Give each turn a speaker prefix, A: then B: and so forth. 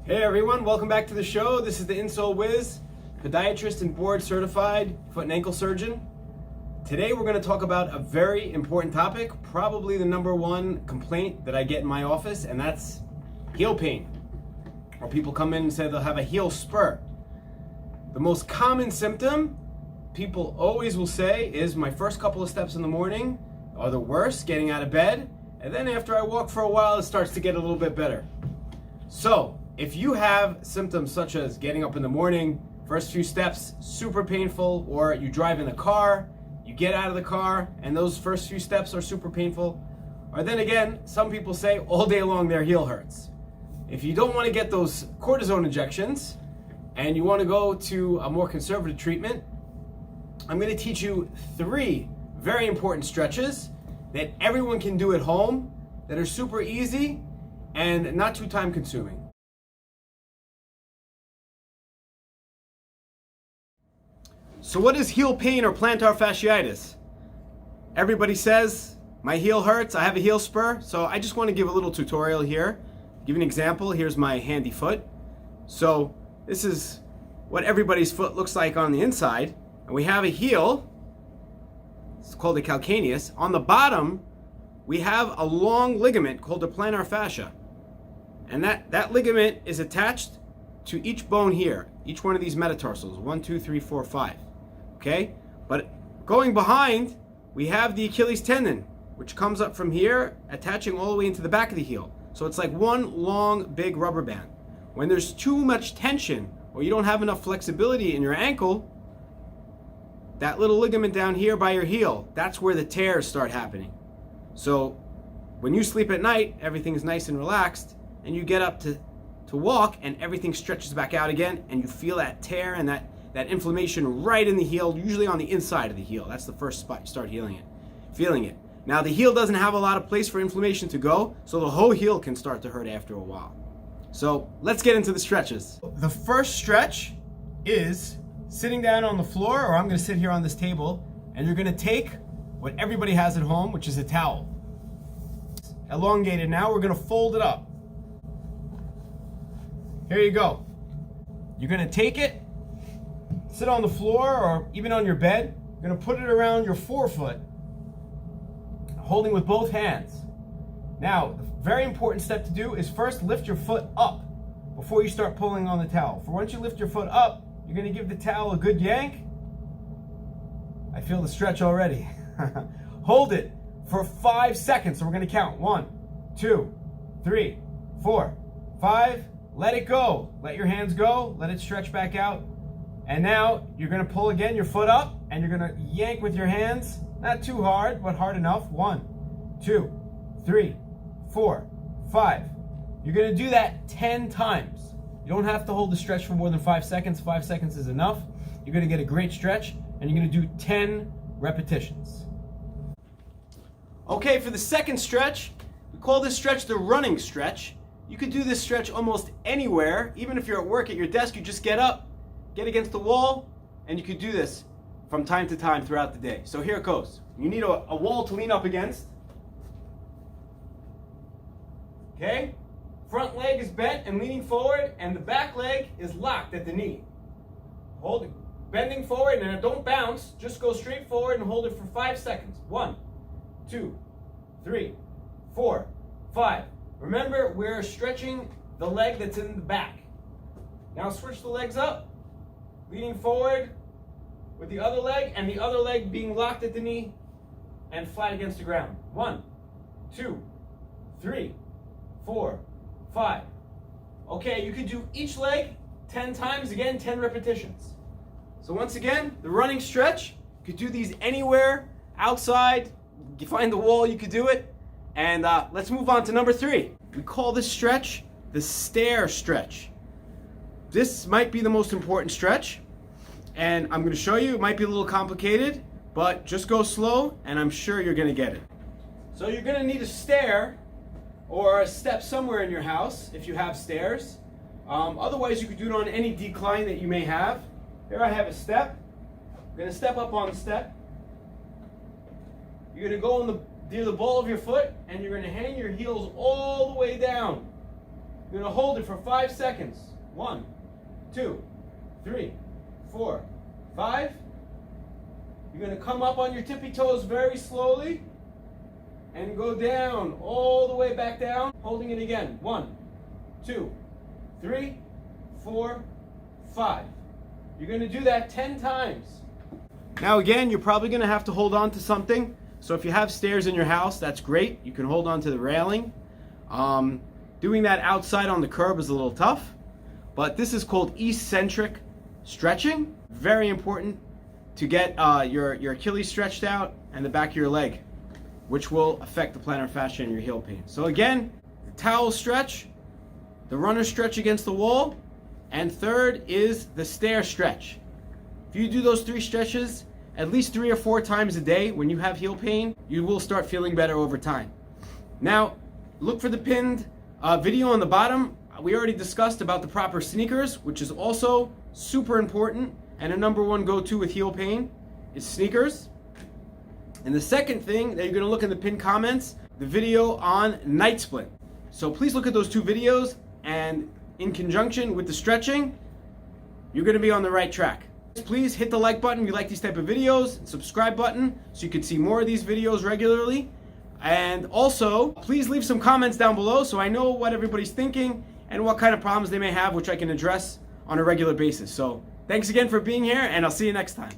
A: Hey everyone, welcome back to the show. This is the InsoleWiz, podiatrist and board certified foot and ankle surgeon. Today we're going to talk about a very important topic, probably the number one complaint that I get in my office, and that's heel pain. Or people come in and say they'll have a heel spur. The most common symptom people always will say is my first couple of steps in the morning are the worst, getting out of bed, and then after I walk for a while it starts to get a little bit better. So, if you have symptoms such as getting up in the morning, first few steps, super painful, or you drive in a car, you get out of the car, and those first few steps are super painful, or then again, some people say all day long their heel hurts. If you don't want to get those cortisone injections, and you want to go to a more conservative treatment, I'm going to teach you 3 very important stretches that everyone can do at home, that are super easy, and not too time consuming. So what is heel pain or plantar fasciitis? Everybody says, my heel hurts, I have a heel spur. So I just want to give a little tutorial here. Give an example. Here's my handy foot. So this is what everybody's foot looks like on the inside. And we have a heel, it's called a calcaneus. On the bottom, we have a long ligament called the plantar fascia. And that ligament is attached to each bone here, each one of these metatarsals, 1, 2, 3, 4, 5. Okay, but going behind, we have the Achilles tendon, which comes up from here, attaching all the way into the back of the heel. So it's like one long, big rubber band. When there's too much tension, or you don't have enough flexibility in your ankle, that little ligament down here by your heel, that's where the tears start happening. So when you sleep at night, everything's nice and relaxed, and you get up to walk, and everything stretches back out again, and you feel that tear and that inflammation right in the heel, usually on the inside of the heel. That's the first spot you start feeling it. Now the heel doesn't have a lot of place for inflammation to go, so the whole heel can start to hurt after a while. So let's get into the stretches. The first stretch is sitting down on the floor, or I'm going to sit here on this table, and you're going to take what everybody has at home, which is a towel. Elongated now, we're going to fold it up. Here you go. You're going to take it, sit on the floor or even on your bed. You're going to put it around your forefoot, holding with both hands. Now, the very important step to do is first lift your foot up before you start pulling on the towel. For once you lift your foot up, you're going to give the towel a good yank. I feel the stretch already. Hold it for 5 seconds. So we're going to count. 1, 2, 3, 4, 5. Let it go. Let your hands go. Let it stretch back out. And now you're going to pull again your foot up, and you're going to yank with your hands. Not too hard, but hard enough. 1, 2, 3, 4, 5. You're going to do that 10 times. You don't have to hold the stretch for more than 5 seconds. 5 seconds is enough. You're going to get a great stretch, and you're going to do 10 repetitions. Okay, for the second stretch, we call this stretch the running stretch. You could do this stretch almost anywhere. Even if you're at work at your desk, you just get up, get against the wall, and you could do this from time to time throughout the day. So here it goes. You need a wall to lean up against. Okay? Front leg is bent and leaning forward, and the back leg is locked at the knee. Hold it, bending forward, and don't bounce. Just go straight forward and hold it for 5 seconds. 1, 2, 3, 4, 5. Remember, we're stretching the leg that's in the back. Now switch the legs up. Leaning forward with the other leg, and the other leg being locked at the knee and flat against the ground. 1, 2, 3, 4, 5. Okay, you could do each leg 10 times, again, 10 repetitions. So once again, the running stretch, you could do these anywhere, outside, you find the wall, you could do it. And let's move on to number 3. We call this stretch the STAIR stretch. This might be the most important stretch, and I'm going to show you. It might be a little complicated, but just go slow, and I'm sure you're going to get it. So you're going to need a stair or a step somewhere in your house if you have stairs. Otherwise, you could do it on any decline that you may have. Here I have a step. I'm going to step up on the step. You're going to go near the ball of your foot, and you're going to hang your heels all the way down. You're going to hold it for 5 seconds. 1, 2, 3, 4, 5. You're going to come up on your tippy toes very slowly and go down, all the way back down, holding it again. 1, 2, 3, 4, 5. You're going to do that 10 times. Now again, you're probably going to have to hold on to something. So if you have stairs in your house, that's great. You can hold on to the railing. Doing that outside on the curb is a little tough, but this is called eccentric stretching. Very important to get your Achilles stretched out and the back of your leg, which will affect the plantar fascia and your heel pain. So again, the towel stretch, the runner stretch against the wall, and third is the stair stretch. If you do those 3 stretches at least 3 or 4 times a day when you have heel pain, you will start feeling better over time. Now, look for the pinned video on the bottom. We already discussed about the proper sneakers, which is also super important, and a #1 go-to with heel pain is sneakers. And the second thing that you're going to look in the pinned comments, the video on night splint. So please look at those 2 videos, and in conjunction with the stretching, you're going to be on the right track. Please hit the like button if you like these type of videos, and subscribe button so you can see more of these videos regularly. And also, please leave some comments down below so I know what everybody's thinking and what kind of problems they may have, which I can address on a regular basis. So thanks again for being here, and I'll see you next time.